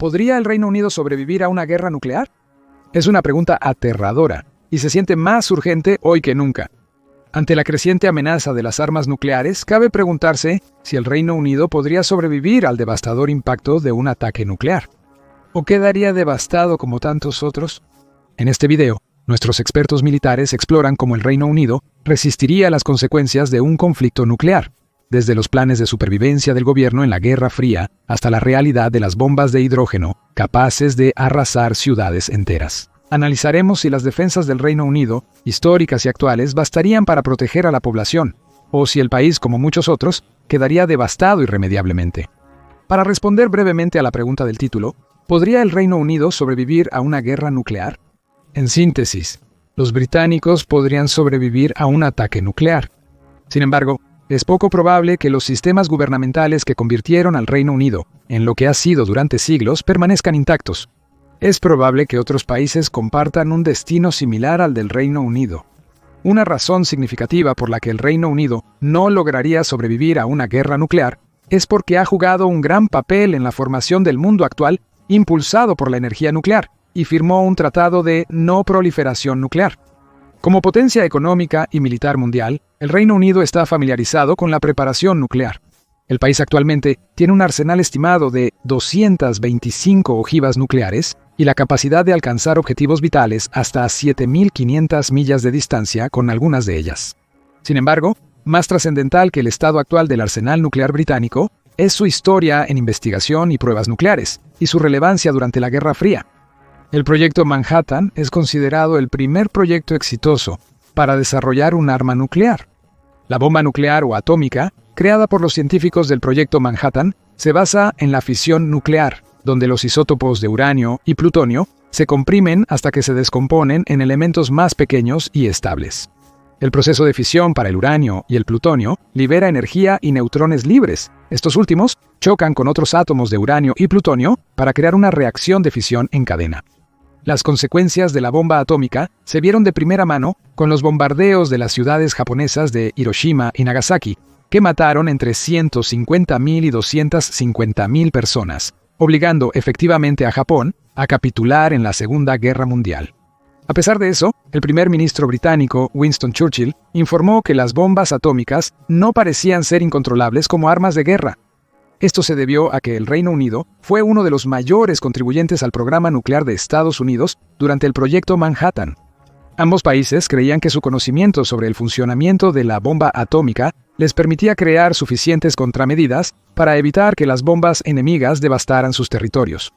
¿podría el Reino Unido sobrevivir a una guerra nuclear? Es una pregunta aterradora y se siente más urgente hoy que nunca. Ante la creciente amenaza de las armas nucleares, cabe preguntarse si el Reino Unido podría sobrevivir al devastador impacto de un ataque nuclear. ¿O quedaría devastado como tantos otros? En este video, nuestros expertos militares exploran cómo el Reino Unido resistiría las consecuencias de un conflicto nuclear, desde los planes de supervivencia del gobierno en la Guerra Fría hasta la realidad de las bombas de hidrógeno capaces de arrasar ciudades enteras. Analizaremos si las defensas del Reino Unido, históricas y actuales, bastarían para proteger a la población, o si el país, como muchos otros, quedaría devastado irremediablemente. Para responder brevemente a la pregunta del título, ¿podría el Reino Unido sobrevivir a una guerra nuclear? En síntesis, los británicos podrían sobrevivir a un ataque nuclear. Sin embargo, es poco probable que los sistemas gubernamentales que convirtieron al Reino Unido en lo que ha sido durante siglos permanezcan intactos. Es probable que otros países compartan un destino similar al del Reino Unido. Una razón significativa por la que el Reino Unido no lograría sobrevivir a una guerra nuclear es porque ha jugado un gran papel en la formación del mundo actual impulsado por la energía nuclear y firmó un tratado de no proliferación nuclear. Como potencia económica y militar mundial, el Reino Unido está familiarizado con la preparación nuclear. El país actualmente tiene un arsenal estimado de 225 ojivas nucleares y la capacidad de alcanzar objetivos vitales hasta 7.500 millas de distancia con algunas de ellas. Sin embargo, más trascendental que el estado actual del arsenal nuclear británico es su historia en investigación y pruebas nucleares y su relevancia durante la Guerra Fría. El proyecto Manhattan es considerado el primer proyecto exitoso para desarrollar un arma nuclear. La bomba nuclear o atómica, creada por los científicos del proyecto Manhattan, se basa en la fisión nuclear, donde los isótopos de uranio y plutonio se comprimen hasta que se descomponen en elementos más pequeños y estables. El proceso de fisión para el uranio y el plutonio libera energía y neutrones libres. Estos últimos chocan con otros átomos de uranio y plutonio para crear una reacción de fisión en cadena. Las consecuencias de la bomba atómica se vieron de primera mano con los bombardeos de las ciudades japonesas de Hiroshima y Nagasaki, que mataron entre 150.000 y 250.000 personas, obligando efectivamente a Japón a capitular en la Segunda Guerra Mundial. A pesar de eso, el primer ministro británico Winston Churchill informó que las bombas atómicas no parecían ser incontrolables como armas de guerra. Esto se debió a que el Reino Unido fue uno de los mayores contribuyentes al programa nuclear de Estados Unidos durante el proyecto Manhattan. Ambos países creían que su conocimiento sobre el funcionamiento de la bomba atómica les permitía crear suficientes contramedidas para evitar que las bombas enemigas devastaran sus territorios.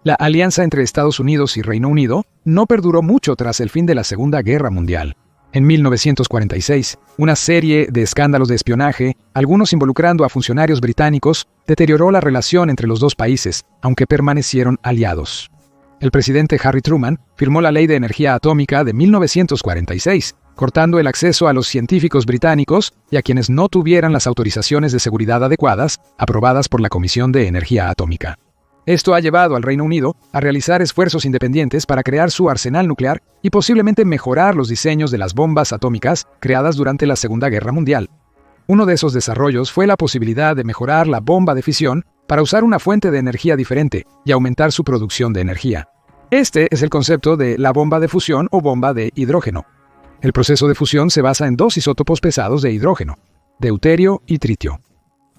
La alianza entre Estados Unidos y Reino Unido no perduró mucho tras el fin de la Segunda Guerra Mundial. En 1946, una serie de escándalos de espionaje, algunos involucrando a funcionarios británicos, deterioró la relación entre los dos países, aunque permanecieron aliados. El presidente Harry Truman firmó la Ley de Energía Atómica de 1946, cortando el acceso a los científicos británicos y a quienes no tuvieran las autorizaciones de seguridad adecuadas aprobadas por la Comisión de Energía Atómica. Esto ha llevado al Reino Unido a realizar esfuerzos independientes para crear su arsenal nuclear y posiblemente mejorar los diseños de las bombas atómicas creadas durante la Segunda Guerra Mundial. Uno de esos desarrollos fue la posibilidad de mejorar la bomba de fisión para usar una fuente de energía diferente y aumentar su producción de energía. Este es el concepto de la bomba de fusión o bomba de hidrógeno. El proceso de fusión se basa en dos isótopos pesados de hidrógeno, deuterio y tritio.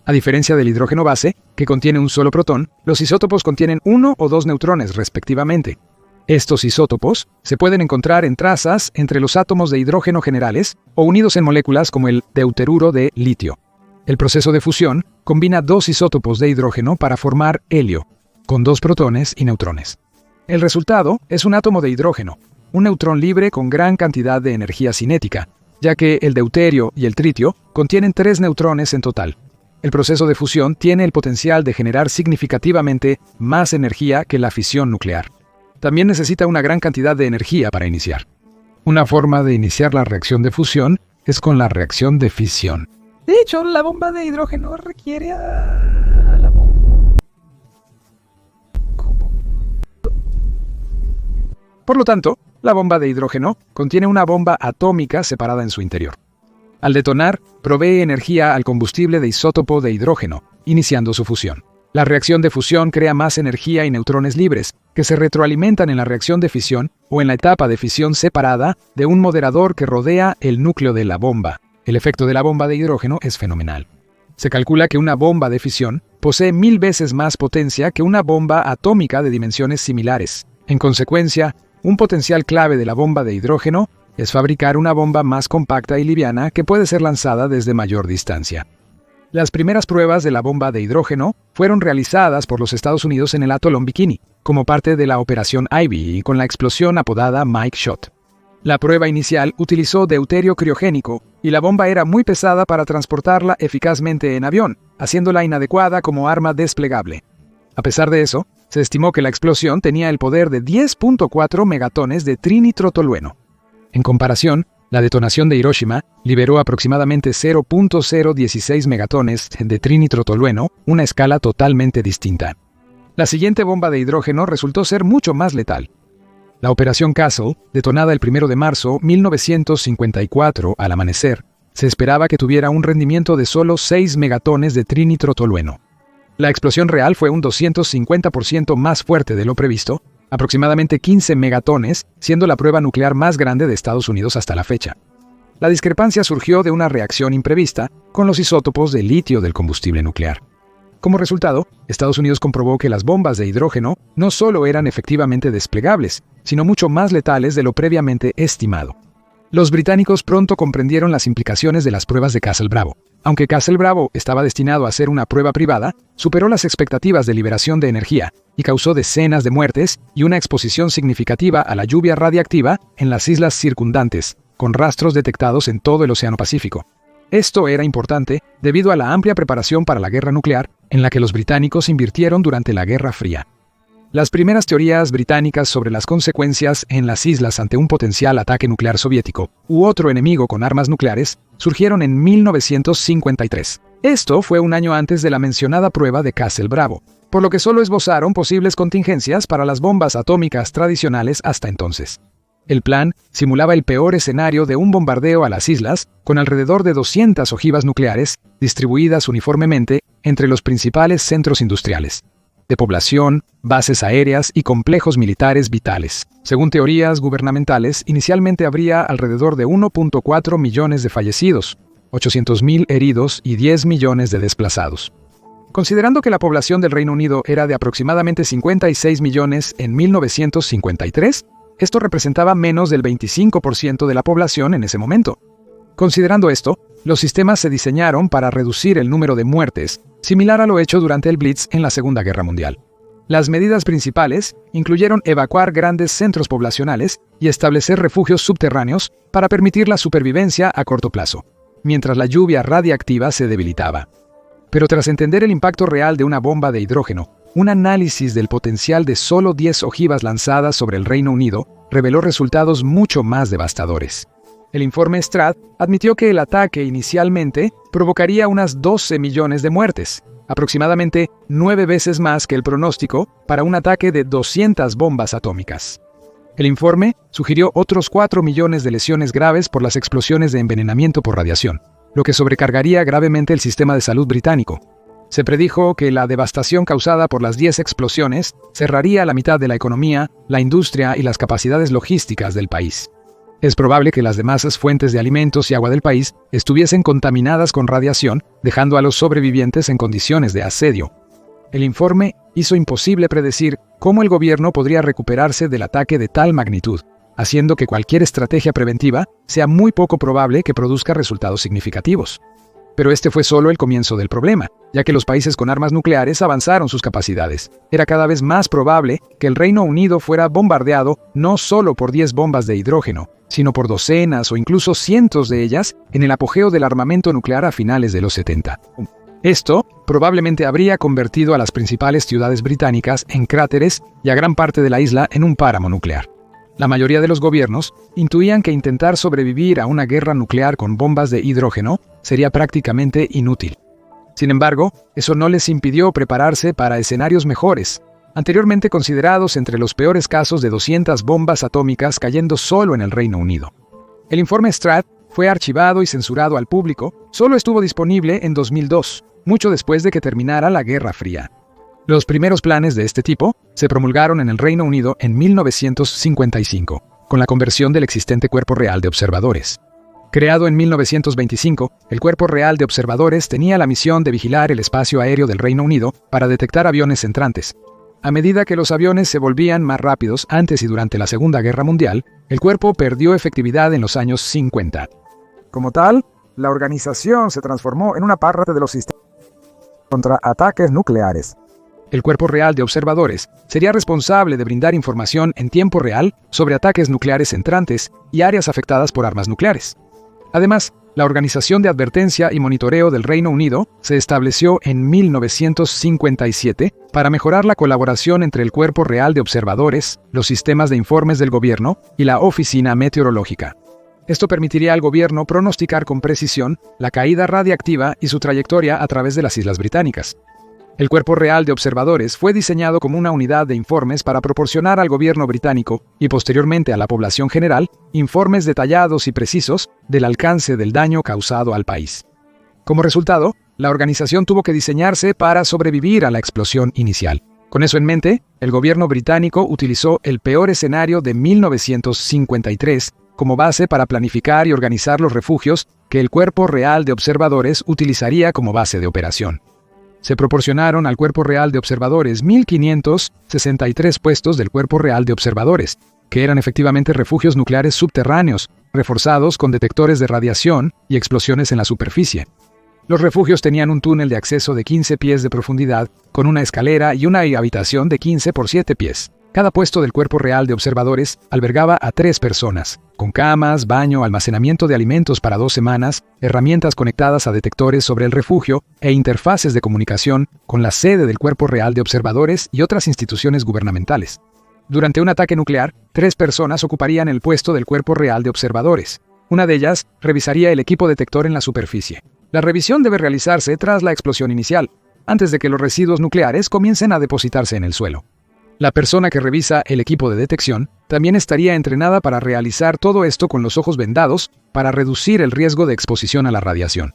A diferencia del hidrógeno base, que contiene un solo protón, los isótopos contienen uno o dos neutrones respectivamente. Estos isótopos se pueden encontrar en trazas entre los átomos de hidrógeno generales o unidos en moléculas como el deuteruro de litio. El proceso de fusión combina dos isótopos de hidrógeno para formar helio, con dos protones y neutrones. El resultado es un átomo de hidrógeno, un neutrón libre con gran cantidad de energía cinética, ya que el deuterio y el tritio contienen 3 neutrones en total. El proceso de fusión tiene el potencial de generar significativamente más energía que la fisión nuclear. También necesita una gran cantidad de energía para iniciar. Una forma de iniciar la reacción de fusión es con la reacción de fisión. De hecho, la bomba de hidrógeno requiere Por lo tanto, la bomba de hidrógeno contiene una bomba atómica separada en su interior. Al detonar, provee energía al combustible de isótopo de hidrógeno, iniciando su fusión. La reacción de fusión crea más energía y neutrones libres, que se retroalimentan en la reacción de fisión o en la etapa de fisión separada de un moderador que rodea el núcleo de la bomba. El efecto de la bomba de hidrógeno es fenomenal. Se calcula que una bomba de fisión posee 1000 veces más potencia que una bomba atómica de dimensiones similares. En consecuencia, un potencial clave de la bomba de hidrógeno es fabricar una bomba más compacta y liviana que puede ser lanzada desde mayor distancia. Las primeras pruebas de la bomba de hidrógeno fueron realizadas por los Estados Unidos en el atolón Bikini, como parte de la Operación Ivy y con la explosión apodada Mike Shot. La prueba inicial utilizó deuterio criogénico y la bomba era muy pesada para transportarla eficazmente en avión, haciéndola inadecuada como arma desplegable. A pesar de eso, se estimó que la explosión tenía el poder de 10.4 megatones de trinitrotolueno. En comparación, la detonación de Hiroshima liberó aproximadamente 0.016 megatones de trinitrotolueno, una escala totalmente distinta. La siguiente bomba de hidrógeno resultó ser mucho más letal. La Operación Castle, detonada el 1 de marzo de 1954 al amanecer, se esperaba que tuviera un rendimiento de solo 6 megatones de trinitrotolueno. La explosión real fue un 250% más fuerte de lo previsto, aproximadamente 15 megatones, siendo la prueba nuclear más grande de Estados Unidos hasta la fecha. La discrepancia surgió de una reacción imprevista con los isótopos de litio del combustible nuclear. Como resultado, Estados Unidos comprobó que las bombas de hidrógeno no solo eran efectivamente desplegables, sino mucho más letales de lo previamente estimado. Los británicos pronto comprendieron las implicaciones de las pruebas de Castle Bravo. Aunque Castle Bravo estaba destinado a ser una prueba privada, superó las expectativas de liberación de energía y causó decenas de muertes y una exposición significativa a la lluvia radiactiva en las islas circundantes, con rastros detectados en todo el Océano Pacífico. Esto era importante debido a la amplia preparación para la guerra nuclear en la que los británicos invirtieron durante la Guerra Fría. Las primeras teorías británicas sobre las consecuencias en las islas ante un potencial ataque nuclear soviético u otro enemigo con armas nucleares surgieron en 1953. Esto fue un año antes de la mencionada prueba de Castle Bravo, por lo que solo esbozaron posibles contingencias para las bombas atómicas tradicionales hasta entonces. El plan simulaba el peor escenario de un bombardeo a las islas con alrededor de 200 ojivas nucleares distribuidas uniformemente entre los principales centros industriales, de población, bases aéreas y complejos militares vitales. Según teorías gubernamentales, inicialmente habría alrededor de 1.4 millones de fallecidos, 800.000 heridos y 10 millones de desplazados. Considerando que la población del Reino Unido era de aproximadamente 56 millones en 1953, esto representaba menos del 25% de la población en ese momento. Considerando esto, los sistemas se diseñaron para reducir el número de muertes, similar a lo hecho durante el Blitz en la Segunda Guerra Mundial. Las medidas principales incluyeron evacuar grandes centros poblacionales y establecer refugios subterráneos para permitir la supervivencia a corto plazo, mientras la lluvia radiactiva se debilitaba. Pero tras entender el impacto real de una bomba de hidrógeno, un análisis del potencial de solo 10 ojivas lanzadas sobre el Reino Unido reveló resultados mucho más devastadores. El informe Strath admitió que el ataque inicialmente provocaría unas 12 millones de muertes, aproximadamente 9 veces más que el pronóstico para un ataque de 200 bombas atómicas. El informe sugirió otros 4 millones de lesiones graves por las explosiones de envenenamiento por radiación, lo que sobrecargaría gravemente el sistema de salud británico. Se predijo que la devastación causada por las 10 explosiones cerraría la mitad de la economía, la industria y las capacidades logísticas del país. Es probable que las demás fuentes de alimentos y agua del país estuviesen contaminadas con radiación, dejando a los sobrevivientes en condiciones de asedio. El informe hizo imposible predecir cómo el gobierno podría recuperarse del ataque de tal magnitud, haciendo que cualquier estrategia preventiva sea muy poco probable que produzca resultados significativos. Pero este fue solo el comienzo del problema, ya que los países con armas nucleares avanzaron sus capacidades. Era cada vez más probable que el Reino Unido fuera bombardeado no solo por 10 bombas de hidrógeno, sino por docenas o incluso cientos de ellas en el apogeo del armamento nuclear a finales de los 70. Esto probablemente habría convertido a las principales ciudades británicas en cráteres y a gran parte de la isla en un páramo nuclear. La mayoría de los gobiernos intuían que intentar sobrevivir a una guerra nuclear con bombas de hidrógeno sería prácticamente inútil. Sin embargo, eso no les impidió prepararse para escenarios mejores, anteriormente considerados entre los peores casos de 200 bombas atómicas cayendo solo en el Reino Unido. El informe Strath fue archivado y censurado al público, solo estuvo disponible en 2002, mucho después de que terminara la Guerra Fría. Los primeros planes de este tipo se promulgaron en el Reino Unido en 1955, con la conversión del existente Cuerpo Real de Observadores. Creado en 1925, el Cuerpo Real de Observadores tenía la misión de vigilar el espacio aéreo del Reino Unido para detectar aviones entrantes. A medida que los aviones se volvían más rápidos antes y durante la Segunda Guerra Mundial, el cuerpo perdió efectividad en los años 50. Como tal, la organización se transformó en una parte de los sistemas contra ataques nucleares. El Cuerpo Real de Observadores sería responsable de brindar información en tiempo real sobre ataques nucleares entrantes y áreas afectadas por armas nucleares. Además, la Organización de Advertencia y Monitoreo del Reino Unido se estableció en 1957 para mejorar la colaboración entre el Cuerpo Real de Observadores, los sistemas de informes del gobierno y la Oficina Meteorológica. Esto permitiría al gobierno pronosticar con precisión la caída radiactiva y su trayectoria a través de las Islas Británicas. El Cuerpo Real de Observadores fue diseñado como una unidad de informes para proporcionar al gobierno británico y posteriormente a la población general informes detallados y precisos del alcance del daño causado al país. Como resultado, la organización tuvo que diseñarse para sobrevivir a la explosión inicial. Con eso en mente, el gobierno británico utilizó el peor escenario de 1953 como base para planificar y organizar los refugios que el Cuerpo Real de Observadores utilizaría como base de operación. Se proporcionaron al Cuerpo Real de Observadores 1.563 puestos del Cuerpo Real de Observadores, que eran efectivamente refugios nucleares subterráneos, reforzados con detectores de radiación y explosiones en la superficie. Los refugios tenían un túnel de acceso de 15 pies de profundidad, con una escalera y una habitación de 15 por 7 pies. Cada puesto del Cuerpo Real de Observadores albergaba a 3 personas, con camas, baño, almacenamiento de alimentos para 2 semanas, herramientas conectadas a detectores sobre el refugio e interfaces de comunicación con la sede del Cuerpo Real de Observadores y otras instituciones gubernamentales. Durante un ataque nuclear, 3 personas ocuparían el puesto del Cuerpo Real de Observadores. Una de ellas revisaría el equipo detector en la superficie. La revisión debe realizarse tras la explosión inicial, antes de que los residuos nucleares comiencen a depositarse en el suelo. La persona que revisa el equipo de detección también estaría entrenada para realizar todo esto con los ojos vendados para reducir el riesgo de exposición a la radiación.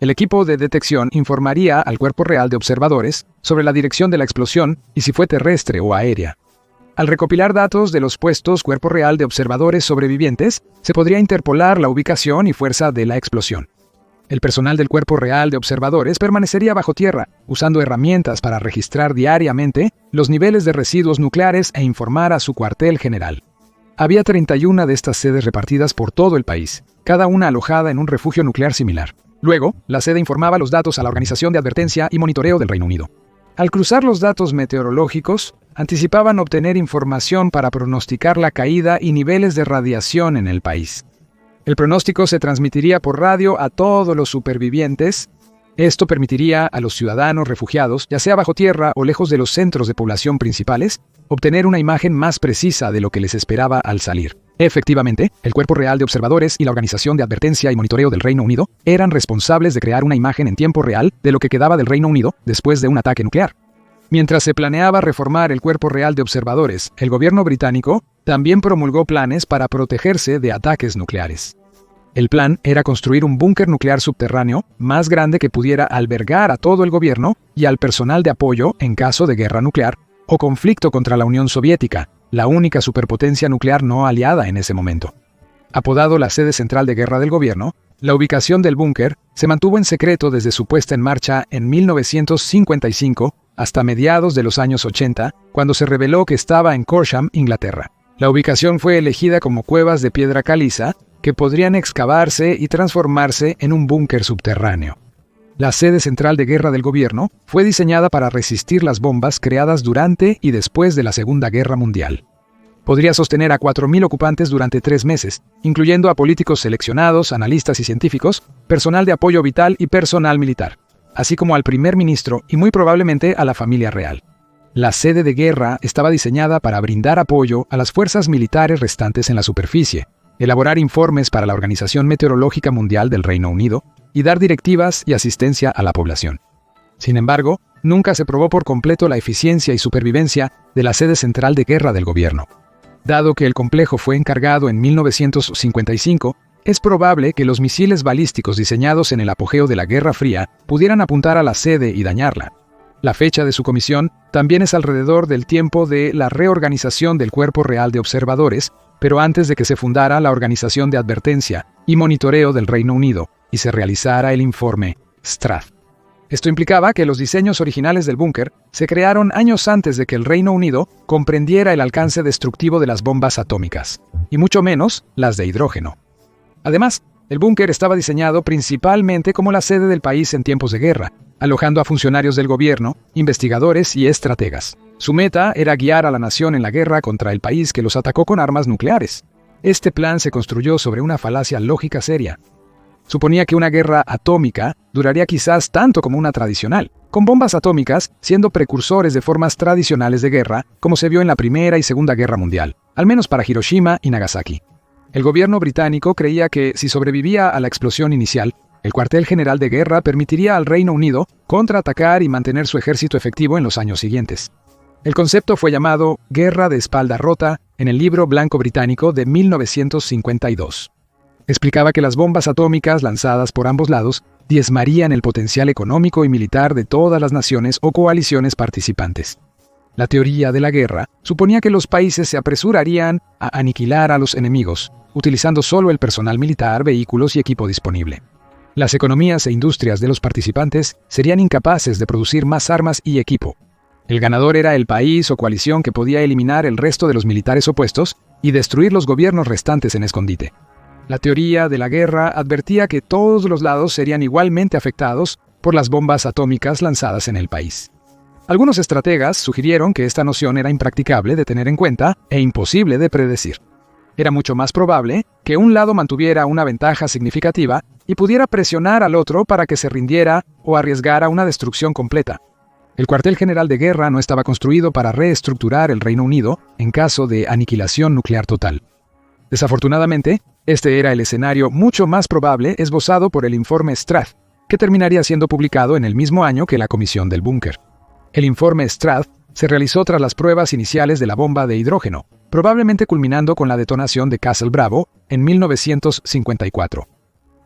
El equipo de detección informaría al Cuerpo Real de Observadores sobre la dirección de la explosión y si fue terrestre o aérea. Al recopilar datos de los puestos Cuerpo Real de Observadores sobrevivientes, se podría interpolar la ubicación y fuerza de la explosión. El personal del Cuerpo Real de Observadores permanecería bajo tierra, usando herramientas para registrar diariamente los niveles de residuos nucleares e informar a su cuartel general. Había 31 de estas sedes repartidas por todo el país, cada una alojada en un refugio nuclear similar. Luego, la sede informaba los datos a la Organización de Advertencia y Monitoreo del Reino Unido. Al cruzar los datos meteorológicos, anticipaban obtener información para pronosticar la caída y niveles de radiación en el país. El pronóstico se transmitiría por radio a todos los supervivientes. Esto permitiría a los ciudadanos refugiados, ya sea bajo tierra o lejos de los centros de población principales, obtener una imagen más precisa de lo que les esperaba al salir. Efectivamente, el Cuerpo Real de Observadores y la Organización de Advertencia y Monitoreo del Reino Unido eran responsables de crear una imagen en tiempo real de lo que quedaba del Reino Unido después de un ataque nuclear. Mientras se planeaba reformar el Cuerpo Real de Observadores, el gobierno británico también promulgó planes para protegerse de ataques nucleares. El plan era construir un búnker nuclear subterráneo más grande que pudiera albergar a todo el gobierno y al personal de apoyo en caso de guerra nuclear o conflicto contra la Unión Soviética, la única superpotencia nuclear no aliada en ese momento. Apodado la sede central de guerra del gobierno, la ubicación del búnker se mantuvo en secreto desde su puesta en marcha en 1955 hasta mediados de los años 80, cuando se reveló que estaba en Corsham, Inglaterra. La ubicación fue elegida como cuevas de piedra caliza que podrían excavarse y transformarse en un búnker subterráneo. La sede central de guerra del gobierno fue diseñada para resistir las bombas creadas durante y después de la Segunda Guerra Mundial. Podría sostener a 4.000 ocupantes durante 3 meses, incluyendo a políticos seleccionados, analistas y científicos, personal de apoyo vital y personal militar, así como al primer ministro y muy probablemente a la familia real. La sede de guerra estaba diseñada para brindar apoyo a las fuerzas militares restantes en la superficie, elaborar informes para la Organización Meteorológica Mundial del Reino Unido y dar directivas y asistencia a la población. Sin embargo, nunca se probó por completo la eficiencia y supervivencia de la sede central de guerra del gobierno. Dado que el complejo fue encargado en 1955, es probable que los misiles balísticos diseñados en el apogeo de la Guerra Fría pudieran apuntar a la sede y dañarla. La fecha de su comisión también es alrededor del tiempo de la reorganización del Cuerpo Real de Observadores, pero antes de que se fundara la Organización de Advertencia y Monitoreo del Reino Unido y se realizara el informe Strath. Esto implicaba que los diseños originales del búnker se crearon años antes de que el Reino Unido comprendiera el alcance destructivo de las bombas atómicas, y mucho menos las de hidrógeno. Además, el búnker estaba diseñado principalmente como la sede del país en tiempos de guerra, alojando a funcionarios del gobierno, investigadores y estrategas. Su meta era guiar a la nación en la guerra contra el país que los atacó con armas nucleares. Este plan se construyó sobre una falacia lógica seria. Suponía que una guerra atómica duraría quizás tanto como una tradicional, con bombas atómicas siendo precursores de formas tradicionales de guerra, como se vio en la Primera y Segunda Guerra Mundial, al menos para Hiroshima y Nagasaki. El gobierno británico creía que, si sobrevivía a la explosión inicial, el cuartel general de guerra permitiría al Reino Unido contraatacar y mantener su ejército efectivo en los años siguientes. El concepto fue llamado Guerra de Espalda Rota en el Libro Blanco Británico de 1952. Explicaba que las bombas atómicas lanzadas por ambos lados diezmarían el potencial económico y militar de todas las naciones o coaliciones participantes. La teoría de la guerra suponía que los países se apresurarían a aniquilar a los enemigos, utilizando solo el personal militar, vehículos y equipo disponible. Las economías e industrias de los participantes serían incapaces de producir más armas y equipo. El ganador era el país o coalición que podía eliminar el resto de los militares opuestos y destruir los gobiernos restantes en escondite. La teoría de la guerra advertía que todos los lados serían igualmente afectados por las bombas atómicas lanzadas en el país. Algunos estrategas sugirieron que esta noción era impracticable de tener en cuenta e imposible de predecir. Era mucho más probable que un lado mantuviera una ventaja significativa y pudiera presionar al otro para que se rindiera o arriesgara una destrucción completa. El cuartel general de guerra no estaba construido para reestructurar el Reino Unido en caso de aniquilación nuclear total. Desafortunadamente, este era el escenario mucho más probable esbozado por el informe Strath, que terminaría siendo publicado en el mismo año que la comisión del búnker. El informe Strath se realizó tras las pruebas iniciales de la bomba de hidrógeno, probablemente culminando con la detonación de Castle Bravo en 1954.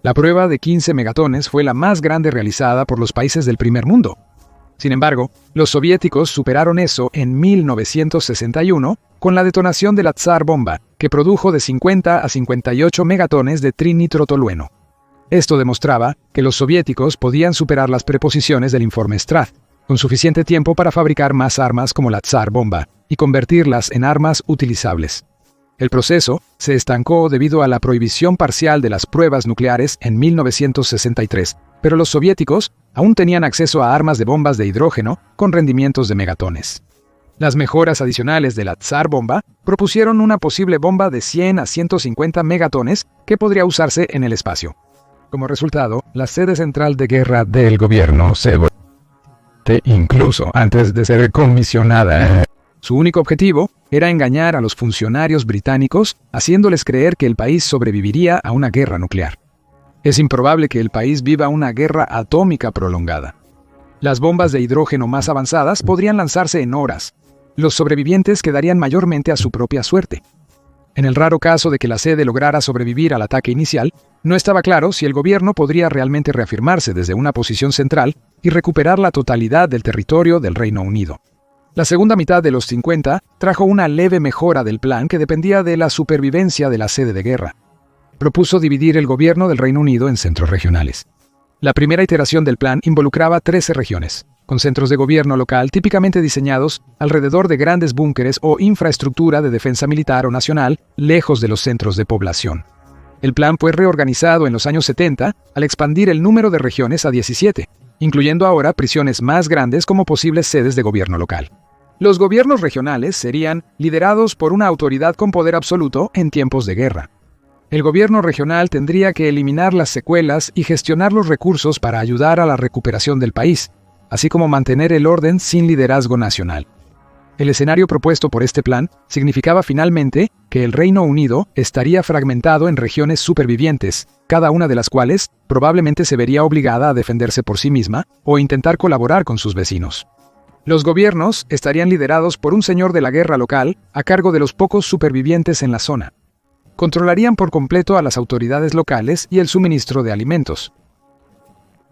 La prueba de 15 megatones fue la más grande realizada por los países del primer mundo. Sin embargo, los soviéticos superaron eso en 1961 con la detonación de la Tsar bomba, que produjo de 50 a 58 megatones de trinitrotolueno. Esto demostraba que los soviéticos podían superar las preposiciones del informe Strath, con suficiente tiempo para fabricar más armas como la Tsar bomba y convertirlas en armas utilizables. El proceso se estancó debido a la prohibición parcial de las pruebas nucleares en 1963, pero los soviéticos aún tenían acceso a armas de bombas de hidrógeno con rendimientos de megatones. Las mejoras adicionales de la Tsar bomba propusieron una posible bomba de 100 a 150 megatones que podría usarse en el espacio. Como resultado, la sede central de guerra del gobierno se volvió incluso antes de ser comisionada. Su único objetivo era engañar a los funcionarios británicos, haciéndoles creer que el país sobreviviría a una guerra nuclear. Es improbable que el país viva una guerra atómica prolongada. Las bombas de hidrógeno más avanzadas podrían lanzarse en horas. Los sobrevivientes quedarían mayormente a su propia suerte. En el raro caso de que la sede lograra sobrevivir al ataque inicial, no estaba claro si el gobierno podría realmente reafirmarse desde una posición central y recuperar la totalidad del territorio del Reino Unido. La segunda mitad de los 50 trajo una leve mejora del plan que dependía de la supervivencia de la sede de guerra. Propuso dividir el gobierno del Reino Unido en centros regionales. La primera iteración del plan involucraba 13 regiones, con centros de gobierno local típicamente diseñados alrededor de grandes búnkeres o infraestructura de defensa militar o nacional, lejos de los centros de población. El plan fue reorganizado en los años 70 al expandir el número de regiones a 17, incluyendo ahora prisiones más grandes como posibles sedes de gobierno local. Los gobiernos regionales serían liderados por una autoridad con poder absoluto en tiempos de guerra. El gobierno regional tendría que eliminar las secuelas y gestionar los recursos para ayudar a la recuperación del país, así como mantener el orden sin liderazgo nacional. El escenario propuesto por este plan significaba finalmente que el Reino Unido estaría fragmentado en regiones supervivientes, cada una de las cuales probablemente se vería obligada a defenderse por sí misma o intentar colaborar con sus vecinos. Los gobiernos estarían liderados por un señor de la guerra local a cargo de los pocos supervivientes en la zona. Controlarían por completo a las autoridades locales y el suministro de alimentos.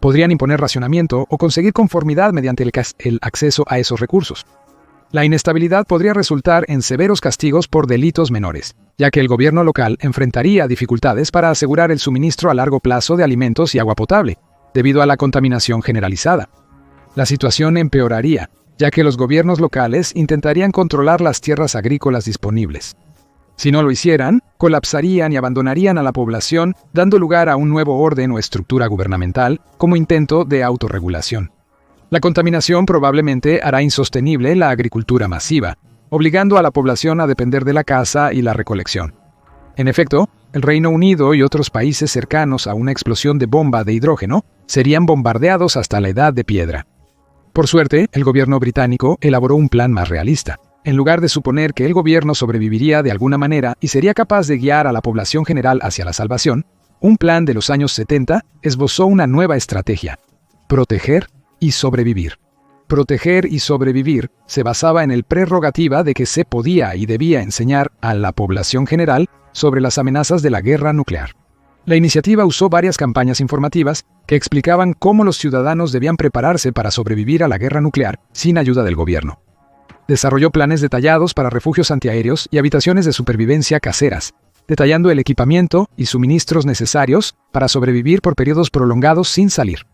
podrían imponer racionamiento o conseguir conformidad mediante el acceso a esos recursos. La inestabilidad podría resultar en severos castigos por delitos menores, ya que el gobierno local enfrentaría dificultades para asegurar el suministro a largo plazo de alimentos y agua potable, debido a la contaminación generalizada. La situación empeoraría, ya que los gobiernos locales intentarían controlar las tierras agrícolas disponibles. Si no lo hicieran, colapsarían y abandonarían a la población, dando lugar a un nuevo orden o estructura gubernamental como intento de autorregulación. La contaminación probablemente hará insostenible la agricultura masiva, obligando a la población a depender de la caza y la recolección. En efecto, el Reino Unido y otros países cercanos a una explosión de bomba de hidrógeno serían bombardeados hasta la edad de piedra. Por suerte, el gobierno británico elaboró un plan más realista. En lugar de suponer que el gobierno sobreviviría de alguna manera y sería capaz de guiar a la población general hacia la salvación, un plan de los años 70 esbozó una nueva estrategia: proteger y sobrevivir. Proteger y sobrevivir se basaba en el prerrogativa de que se podía y debía enseñar a la población general sobre las amenazas de la guerra nuclear. La iniciativa usó varias campañas informativas que explicaban cómo los ciudadanos debían prepararse para sobrevivir a la guerra nuclear sin ayuda del gobierno. Desarrolló planes detallados para refugios antiaéreos y habitaciones de supervivencia caseras, detallando el equipamiento y suministros necesarios para sobrevivir por periodos prolongados sin salir.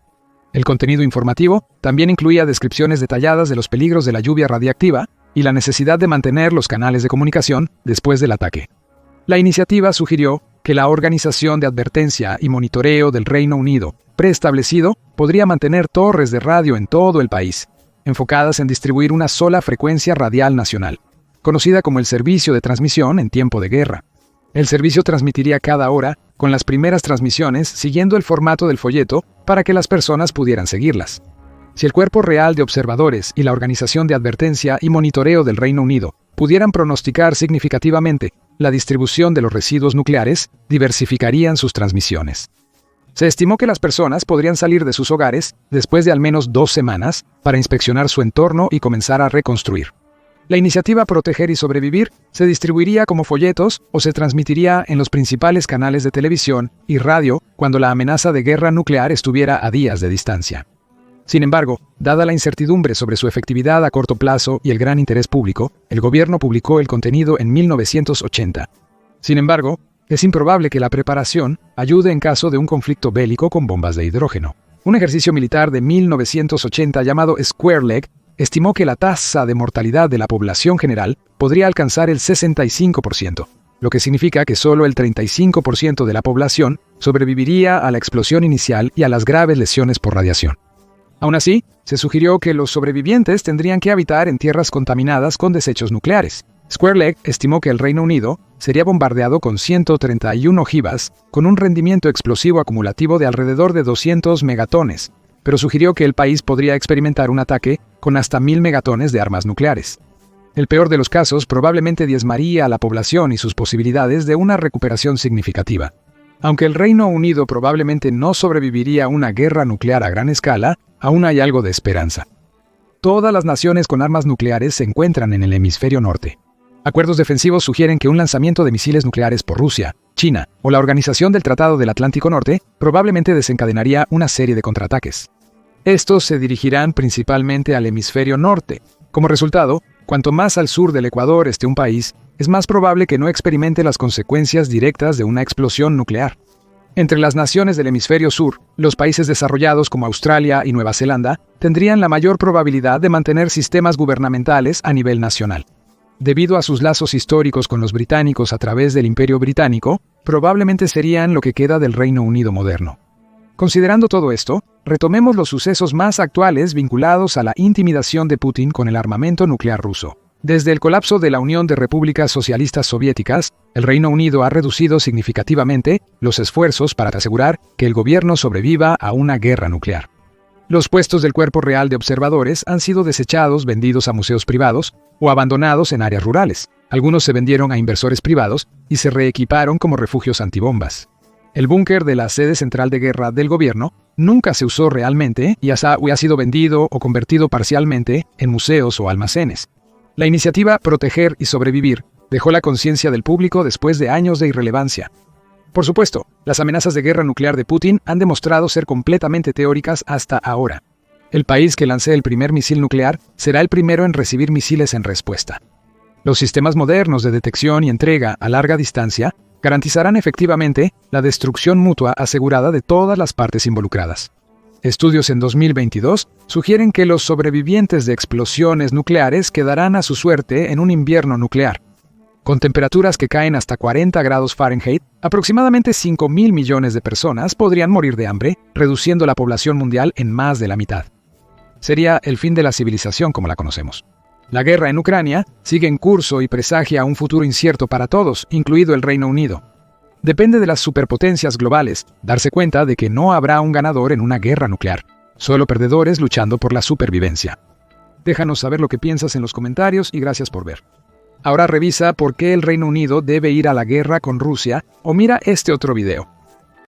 El contenido informativo también incluía descripciones detalladas de los peligros de la lluvia radiactiva y la necesidad de mantener los canales de comunicación después del ataque. La iniciativa sugirió que la Organización de Advertencia y Monitoreo del Reino Unido, preestablecido, podría mantener torres de radio en todo el país, enfocadas en distribuir una sola frecuencia radial nacional, conocida como el servicio de transmisión en tiempo de guerra. El servicio transmitiría cada hora, con las primeras transmisiones siguiendo el formato del folleto para que las personas pudieran seguirlas. Si el Cuerpo Real de Observadores y la Organización de Advertencia y Monitoreo del Reino Unido pudieran pronosticar significativamente la distribución de los residuos nucleares, diversificarían sus transmisiones. Se estimó que las personas podrían salir de sus hogares después de al menos 2 semanas para inspeccionar su entorno y comenzar a reconstruir. La iniciativa Proteger y Sobrevivir se distribuiría como folletos o se transmitiría en los principales canales de televisión y radio cuando la amenaza de guerra nuclear estuviera a días de distancia. Sin embargo, dada la incertidumbre sobre su efectividad a corto plazo y el gran interés público, el gobierno publicó el contenido en 1980. Sin embargo, es improbable que la preparación ayude en caso de un conflicto bélico con bombas de hidrógeno. Un ejercicio militar de 1980 llamado Square Leg estimó que la tasa de mortalidad de la población general podría alcanzar el 65%, lo que significa que solo el 35% de la población sobreviviría a la explosión inicial y a las graves lesiones por radiación. Aún así, se sugirió que los sobrevivientes tendrían que habitar en tierras contaminadas con desechos nucleares. Square Leg estimó que el Reino Unido sería bombardeado con 131 ojivas, con un rendimiento explosivo acumulativo de alrededor de 200 megatones, pero sugirió que el país podría experimentar un ataque con hasta 1000 megatones de armas nucleares. El peor de los casos probablemente diezmaría a la población y sus posibilidades de una recuperación significativa. Aunque el Reino Unido probablemente no sobreviviría a una guerra nuclear a gran escala, aún hay algo de esperanza. Todas las naciones con armas nucleares se encuentran en el hemisferio norte. Acuerdos defensivos sugieren que un lanzamiento de misiles nucleares por Rusia, China o la Organización del Tratado del Atlántico Norte probablemente desencadenaría una serie de contraataques. Estos se dirigirán principalmente al hemisferio norte. Como resultado, cuanto más al sur del Ecuador esté un país, es más probable que no experimente las consecuencias directas de una explosión nuclear. Entre las naciones del hemisferio sur, los países desarrollados como Australia y Nueva Zelanda tendrían la mayor probabilidad de mantener sistemas gubernamentales a nivel nacional. Debido a sus lazos históricos con los británicos a través del Imperio Británico, probablemente serían lo que queda del Reino Unido moderno. Considerando todo esto, retomemos los sucesos más actuales vinculados a la intimidación de Putin con el armamento nuclear ruso. Desde el colapso de la Unión de Repúblicas Socialistas Soviéticas, el Reino Unido ha reducido significativamente los esfuerzos para asegurar que el gobierno sobreviva a una guerra nuclear. Los puestos del Cuerpo Real de Observadores han sido desechados, vendidos a museos privados o abandonados en áreas rurales. Algunos se vendieron a inversores privados y se reequiparon como refugios antibombas. El búnker de la sede central de guerra del gobierno nunca se usó realmente y ha sido vendido o convertido parcialmente en museos o almacenes. La iniciativa Proteger y Sobrevivir dejó la conciencia del público después de años de irrelevancia. Por supuesto, las amenazas de guerra nuclear de Putin han demostrado ser completamente teóricas hasta ahora. El país que lance el primer misil nuclear será el primero en recibir misiles en respuesta. Los sistemas modernos de detección y entrega a larga distancia garantizarán efectivamente la destrucción mutua asegurada de todas las partes involucradas. Estudios en 2022 sugieren que los sobrevivientes de explosiones nucleares quedarán a su suerte en un invierno nuclear. Con temperaturas que caen hasta 40 grados Fahrenheit, aproximadamente 5.000 millones de personas podrían morir de hambre, reduciendo la población mundial en más de la mitad. Sería el fin de la civilización como la conocemos. La guerra en Ucrania sigue en curso y presagia un futuro incierto para todos, incluido el Reino Unido. Depende de las superpotencias globales darse cuenta de que no habrá un ganador en una guerra nuclear, solo perdedores luchando por la supervivencia. Déjanos saber lo que piensas en los comentarios y gracias por ver. Ahora revisa por qué el Reino Unido debe ir a la guerra con Rusia o mira este otro video.